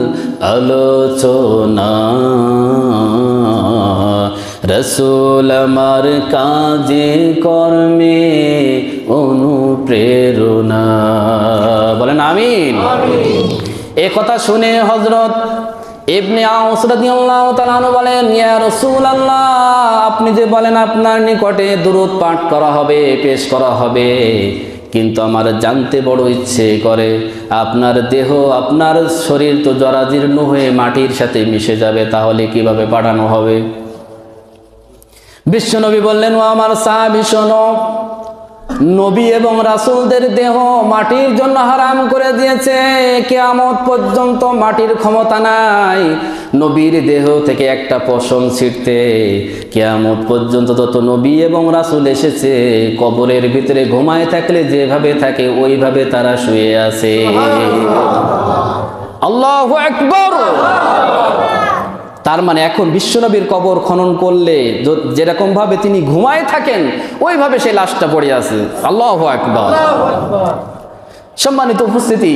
আলোচনা, রাসূল আমার কাজে কর্মে অনুপ্রেরণা। বলেন আমিন। এ কথা শুনে হযরত ইবনে আউস রাদিয়াল্লাহু তাআলা আনহু বলেন, ইয়া রাসূলুল্লাহ, আপনি যে বলেন আপনার নিকটে দুরূদ পাঠ করা হবে, পেশ করা হবে, কিন্তু আমার জানতে বড় ইচ্ছে করে, আপনার দেহ, আপনার শরীর তো জরাজীর্ণ হয়ে মাটির সাথে মিশে যাবে, তাহলে কিভাবে পাঠানো হবে? বিশ্বনবী বললেন, ও আমার সাহাবী শোনো, নবী এবং রাসূলদের দেহ মাটির জন্য হারাম করে দিয়েছে। কিয়ামত পর্যন্ত মাটির ক্ষমতা নাই নবীর দেহ থেকে একটা পশম ছিঁড়তে। কিয়ামত পর্যন্ত তত নবী এবং রাসূল এসেছে, কবরের ভিতরে ঘুমায় থাকলে যেভাবে থাকে ওইভাবে তারা শুয়ে আছে। আল্লাহু আকবার। তার মানে এখন বিশ্বনবীর কবর খনন করলে যেরকম ভাবে তিনি ঘুমায় থাকেন ওইভাবে সেই লাশটা পড়ে আছে। আল্লাহু আকবার। সম্মানিত উপস্থিতি,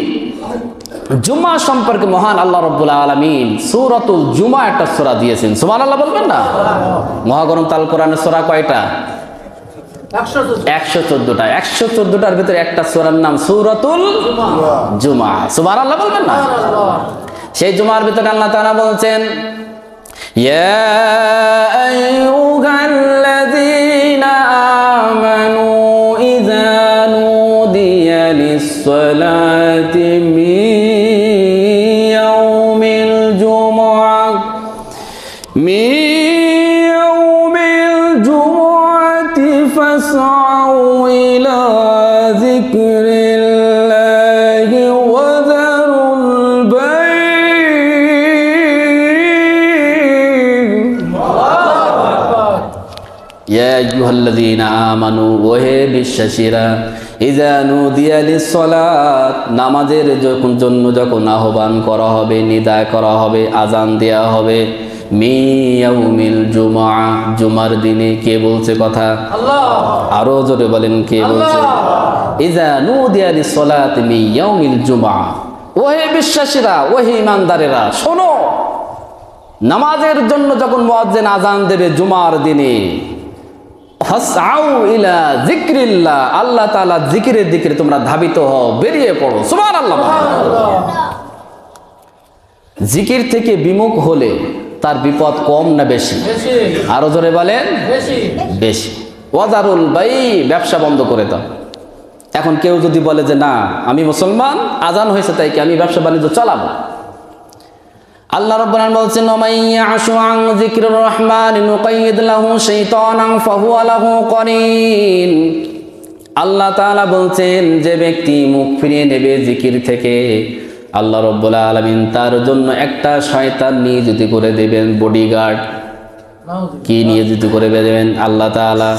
জুমা সম্পর্কে মহান আল্লাহ রাব্বুল আলামিন সূরাতুল জুমা একটা সূরা দিয়েছেন। সুবহানাল্লাহ বলবেন না? মহাগ্রন্থ আল কোরআনের সূরা কয়টা? 114টা। 114টার ভিতরে একটা সূরার নাম সূরাতুল জুমা। সুবহানাল্লাহ বলবেন না? সেই জুমার ভিতরে আল্লাহ তাআলা বলছেন, ইয়া আইয়ুহাল্লাযীনা আমানু ইযা নুদিয়া লিস-সালাতি মিন ইয়াউমিল জুমআতি ফাসআউ ইলা যিকরিল্লাহি ওয়া যারুল বাই'। ইয়া আইয়ুহাল্লাযীনা আমানু, ওহে বিশ্বাসীরা, ইযা নুদিয়া লিস-সালাত, নামাজের জন্য যখন আহ্বান করা হবে, নিদা করা হবে, আজান দেয়া হবে, মিন ইয়াউমিল জুমআ, জুমার দিনে। কে বলছে কথা? আল্লাহ। আরো জোরে বলেন, কে বলছে? ইযা নুদিয়া লিস-সালাতি মিন ইয়াউমিল জুমআ, ওহে বিশ্বাসীরা, ওহে ঈমানদারেরা, শোনো, নামাজের জন্য যখন মুয়াজ্জিন আজান দেবে জুমার দিনে, ফাসআউ ইলা যিকরিল্লাহ, আল্লাহ তাআলা জিকিরের দিকে তোমরা ধাবিত হও, বেরিয়ে পড়ো। সুবহানাল্লাহ। জিকির থেকে বিমুখ হলে তার বিপদ কম না বেশি? আরো জোরে বলেন, বেশি। ওয়াজারুল বাই, ব্যবসা বন্ধ করে দাও। এখন কেউ যদি বলে যে না, আমি মুসলমান, আজান হয়েছে তাই কি আমি ব্যবসা বাণিজ্য চালাবো, আল্লাহ রাব্বুল আলামিন বলছেন, মাইয়াশু আন যিকরির রহমান নুকাইয়িদ লাহু শাইতানান ফাহুয়া লাহু করিন। আল্লাহ তাআলা বলছেন, যে ব্যক্তি মুখ ফিরিয়ে নেবে জিকির থেকে, আল্লাহ রাব্বুল আলামিন তার জন্য একটা শয়তান নিয়োজিত করে দেবেন, বডিগার্ড। কি নিয়োজিত করে দেবেন? আল্লাহ তাআলা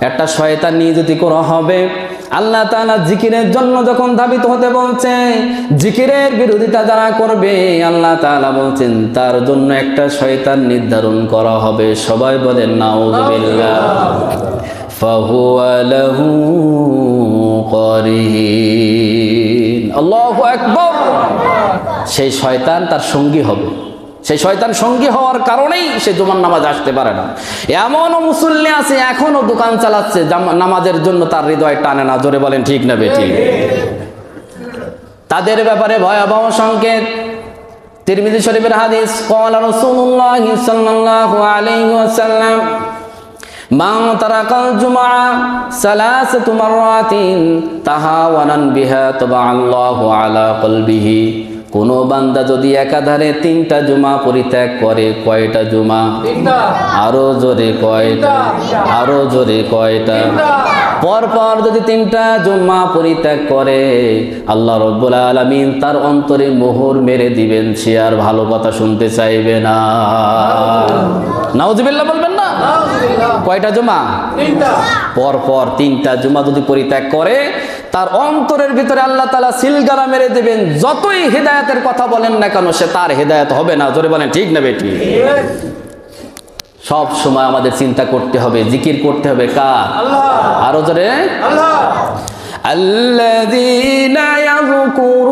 একটা শয়তান নিয়োজিত করা হবে। আল্লাহ তাআলা জিকিরের জন্য যখন ধাবিত হতে বলছে, জিকিরের বিরোধিতা যারা করবে, আল্লাহ তাআলা বলছেন তার জন্য একটা শয়তান নির্ধারণ করা হবে। সবাই বলেন নাউযুবিল্লাহ। ফাহুয়া লাহু করিন। আল্লাহু আকবার। সেই শয়তান তার সঙ্গী হবে। সেই শয়তান সঙ্গী হওয়ার কারণেই সে জুমার নামাজ আসতে পারে না। এমনও মুসল্লি আছে এখনো দোকান চালাচ্ছে, নামাজের জন্য তার হৃদয় টানে না। জোরে বলেন ঠিক না বেঠিক? তাদের ব্যাপারে ভয়াবহ সংকেত। তিরমিজি শরীফের হাদিস, ক্বালা রাসূলুল্লাহ সাল্লাল্লাহু আলাইহি ওয়াসাল্লাম, মান তারাকাল জুমআ সালাসাতু মাররাতিন তাহাওয়ানান বিহা তাবাআল্লাহু আলা কলবিহি। কোন বান্দা যদি একাধারে 3টা জুমা পরিত্যাগ করে, কয়টা জুমা? আরো জোরে কয়টা? আরো জোরে কয়টা? পরপর যদি 3টা জুমা পরিত্যাগ করে, আল্লাহ রাব্বুল আলামিন তার অন্তরে মোহর মেরে দিবেন, সে আর ভালো কথা শুনতে চাইবে না। নাউজুবিল্লাহ বলবেন না? কয়টা জুমা? পরপর 3টা জুমা যদি পরিত্যাগ করে, তার অন্তরের ভিতরে আল্লাহ তাআলা সিলগালা মেরে দেবেন। যতই হিদায়াতের কথা বলেন না কেন, সে তার হিদায়াত হবে না। জোরে বলেন ঠিক না বেটি? সব সময় আমাদের চিন্তা করতে হবে, জিকির করতে হবে কার? আরো জোরে আল্লাহ। আল্লাযীনা ইয়াযকুরুনাল্লাহা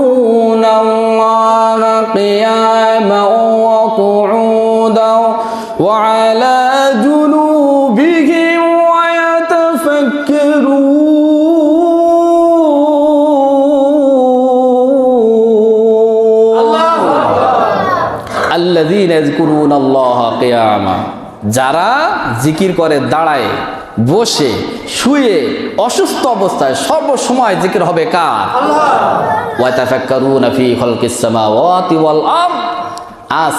কিয়ামান ওয়া কুউদান ওয়া আলা জুনুবিহিম ওয়া ইয়াতাফাক্কারুন। আল্লাযীনা ইয়াযকুরুনাল্লাহা কিয়ামা, যারা জিকির করে দাঁড়ায়, বসে, শুয়ে, অসুস্থ অবস্থায়, সর্ব সময় জিকির হবে কার? আল্লাহ। ওয়া তাফাক্কারুনা ফি খালকিস সামাওয়াতি ওয়াল আরদ,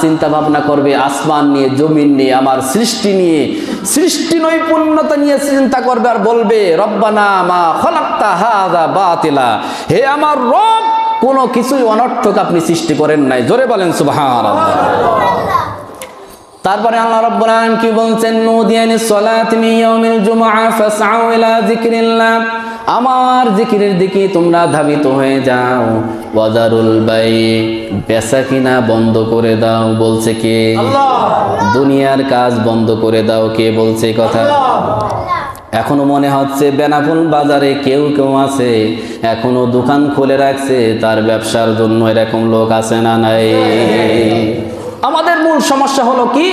চিন্তা ভাবনা করবে আসমান নিয়ে, জমিন নিয়ে, আমার সৃষ্টি নিয়ে, সৃষ্টি নৈপুণ্যতা নিয়ে চিন্তা করবে আর বলবে রব্বানা মা খালাকতা হাযা বাতিলা, হে আমার রব, কোনো কিছুই অনর্থক আপনি সৃষ্টি করেন নাই। জোরে বলেন সুবহানাল্লাহ। তারপরে আল্লাহ রাব্বুল আলামিন কি বলছেন? নুদিয়ানিস সালাতি মিন ইয়াউমিল জুমআ ফাসআউ ইলা যিকরিল্লাহ, আমার জিকিরের দিকে তোমরা ধাবিত হয়ে যাও। ওয়াজারুল বাই, বেচা কিনা বন্ধ করে দাও। বলছে কে? আল্লাহ। দুনিয়ার কাজ বন্ধ করে দাও। কে বলছে কথা? এখনো মনে হচ্ছে বেনাপোল বাজারে কেউ কেউ আছে এখনো দোকান খুলে রাখছে তার ব্যবসার জন্য। এরকম লোক আছে না নাই? আমাদের মূল সমস্যা হলো কি,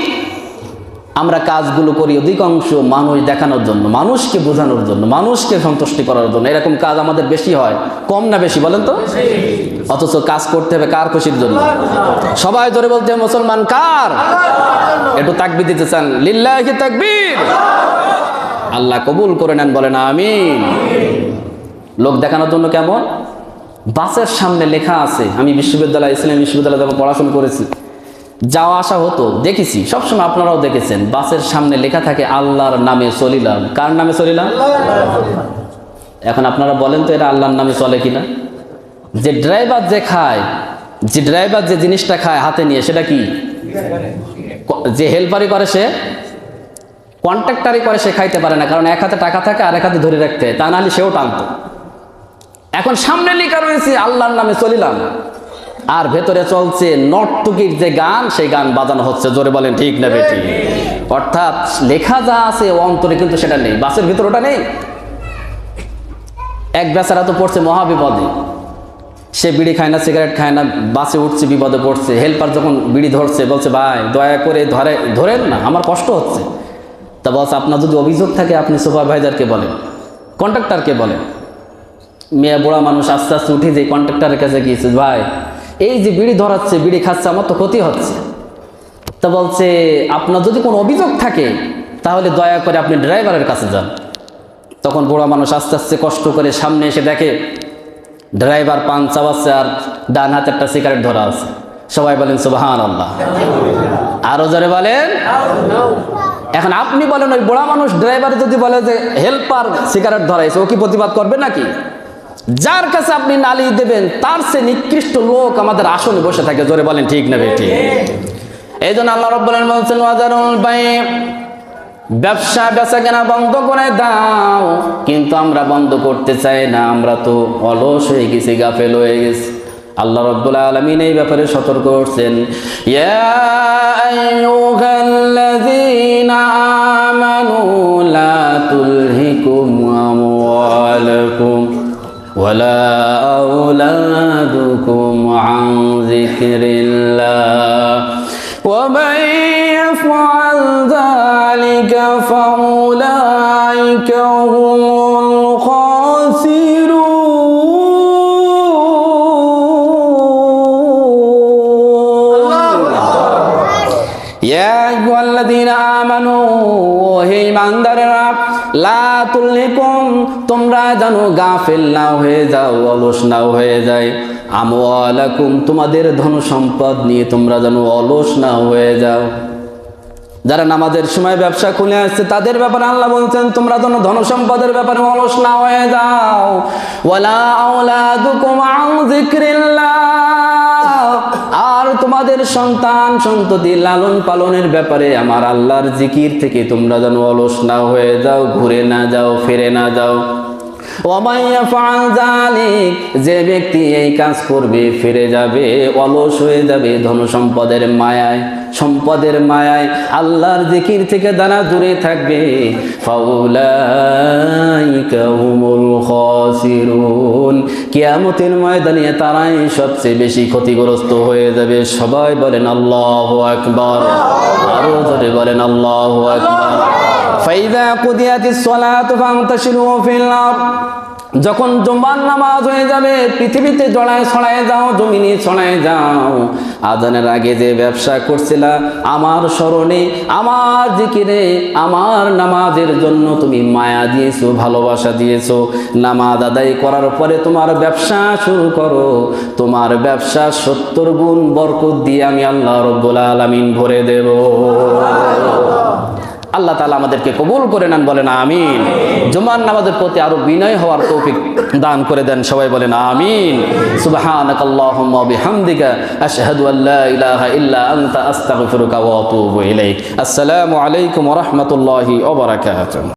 আমরা কাজগুলো করি অধিকাংশ মানুষ দেখানোর জন্য, মানুষকে বোঝানোর জন্য, মানুষকে সন্তুষ্টি করার জন্য। এরকম কাজ আমাদের বেশি হয়, কম না বেশি বলেন তো? অথচ কাজ করতে হবে কার খুশির জন্য? সবাই ধরে বলতে মুসলমান কার? একটু তাকবীর দিতে চান? লিল্লাহি তাকবীর। আল্লাহ কবুল করে নেন, বলেন আমিন। লোক দেখানোর জন্য কেমন? বাসের সামনে লেখা আছে, আমি বিশ্ববিদ্যালয়, ইসলামী বিশ্ববিদ্যালয়ে যখন পড়াশোনা করেছি, যাওয়া আসা হতো, দেখেছি, সবসময় আপনারাও দেখেছেন, বাসের সামনে লেখা থাকে আল্লাহর নামে চলিলাম। কার নামে চলিলাম? এখন আপনারা বলেন তো, এটা আল্লাহর নামে চলে কিনা? যে ড্রাইভার যে খায়, যে ড্রাইভার যে জিনিসটা খায় হাতে নিয়ে, সেটা কি? যে হেল্পারি করে, সে কন্ট্রাক্টারি করে, সে খাইতে পারে না, কারণ এক হাতে টাকা থাকে আর এক হাতে ধরে রাখতে হয়, তা নাহলে সেও টানতো। এখন সামনে লেখা রয়েছে আল্লাহর নামে চলিলাম, আর ভেতরে চলছে নর্তকীর যে গান, সেই গান বাজানো হচ্ছে। জোরে বলেন ঠিক না বেটি? অর্থাৎ লেখা যা আছে অন্তরে কিন্তু সেটা নেই, বাসের ভিতর ওটা নেই। এক বেচারা তো পড়ছে মহাবিপদে, সে বিড়ি খায় না, সিগারেট খায় না, বাসে উঠছে, বিপদে পড়ছে। হেল্পার যখন বিড়ি ধরছে, বলছে ভাই দয়া করে ধরেন না, আমার কষ্ট হচ্ছে। তা বলছে আপনার যদি অভিযোগ থাকে আপনি সুপারভাইজারকে বলেন, কন্ট্রাক্টরকে বলেন। মেয়ে বুড়া মানুষ আস্তে আস্তে উঠে যে কন্ট্রাক্টরের কাছে গিয়েছে, ভাই এই যে বিড়ি ধরাচ্ছে, বিড়ি খাচ্ছে, আমার তো ক্ষতি হচ্ছে। তা বলছে আপনার যদি কোনো অভিযোগ থাকে তাহলে দয়া করে আপনি ড্রাইভারের কাছে যান। তখন বুড়া মানুষ আস্তে আস্তে কষ্ট করে সামনে এসে দেখে ড্রাইভার পান চাবাচ্ছে আর ডান হাতে একটা সিগারেট ধরা আছে। সবাই বলেন সুবহানাল্লাহ। আরো জোরে বলেন। এখন আপনি বলেন, ওই বুড়া মানুষ ড্রাইভার যদি বলে যে হেল্পার সিগারেট ধরাইছে, ও কি প্রতিবাদ করবে নাকি? যার কাছে আপনি নালি দেবেন তার চেয়ে নিকৃষ্ট লোক আমাদের আসনে বসে থাকে। জোরে বলেন ঠিক না বেটি? এই জন্য আল্লাহ রাব্বুল আলামিন বলছেন ওয়াজারুল বাই, ব্যবসা বেচা কেনা বন্ধ করে দাও। কিন্তু আমরা বন্ধ করতে চাই না, আমরা তো অলস হয়ে গেছি, গাফেল হয়ে গেছি। আল্লাহ রাব্বুল আলামিন এই ব্যাপারে সতর্ক করছেন, ইয়া আইয়ুহাল্লাযীনা আমানু লা তুলহিকুম আমওয়ালুকুম ওয়ালা আওলাদুকুম আন যিকরিল্লাহ ওয়া মান ইয়াফআল যালিকা ফাউলাইকা হুমুল খাসিরুন। ইয়া আইয়ুহাল্লাযীনা আমানু, হে ইমানদারেরা, লা তুলহিকুম, তোমরা জানো গাফিল না হয়ে যাও, অলস না হয়ে যায়, আমওয়ালাকুম, তোমাদের ধন সম্পদ নিয়ে তোমরা জানো অলস না হয়ে যাও। যারা নামাজের সময় ব্যবসা খুলে আসছে তাদের ব্যাপারে আল্লাহ বলছেন তোমরা যেন ধন সম্পদের ব্যাপারে অলস না হয়ে যাও। ওয়ালা আওলাদুকুম আন যিকরিল্লাহ, আর তোমাদের সন্তান সন্ততি লালন পালনের ব্যাপারে আমার আল্লাহর জিকির থেকে তোমরা যেন অলস না হয়ে যাও, ঘুরে না যাও, ফিরে না যাও। ওয়ামান ইয়াফআল যালিক, যে ব্যক্তি এই কাজ করবে, ফিরে যাবে, অলস হয়ে যাবে ধন সম্পদের মায়ায়, সম্পদের মায়ায়, আল্লাহর জিকির থেকে দানা দূরে থাকবে, ফাউলাইকা হুমুল খাসিরুন, কিয়ামতের ময়দানে তারাই সবচেয়ে বেশি ক্ষতিগ্রস্ত হয়ে যাবে। সবাই বলেন আল্লাহু আকবার, আরো জোরে বলেন আল্লাহু আকবার। ফাইযা কুদিয়াতিস সালাতু ফান্তাশিরু ফিল আরদ, যখন জুমার নামাজ হয়ে যাবে পৃথিবীতে জড়ায় ছড়ায় যাও, জমিনে ছড়ায় যাও। আজানের আগে যে ব্যবসা করছিলা আমার স্মরণে, আমার জিকিরে, আমার নামাজের জন্য তুমি মায়া দিয়েছো, ভালোবাসা দিয়েছো, নামাজ আদায় করার পরে তোমার ব্যবসা শুরু করো, তোমার ব্যবসা 70 গুণ বরকত দিয়ে আমি আল্লাহ রাব্বুল আলামিন ভরে দেব। আল্লাহ তাআলা আমাদেরকে কবুল করে নেন, বলেন আমিন। জুমার নামাজের প্রতি আরো বিনয় হওয়ার তৌফিক দান করে দেন, সবাই বলেন আমিন। সুবহানাকাল্লাহুম্মা ওয়া বিহামদিকা আশহাদু আল্লা ইলাহা ইল্লা আনতা আস্তাগফিরুকা ওয়া আতুবু ইলাইক। আসসালামু আলাইকুম ওয়া রাহমাতুল্লাহি ওয়া বারাকাতুহু।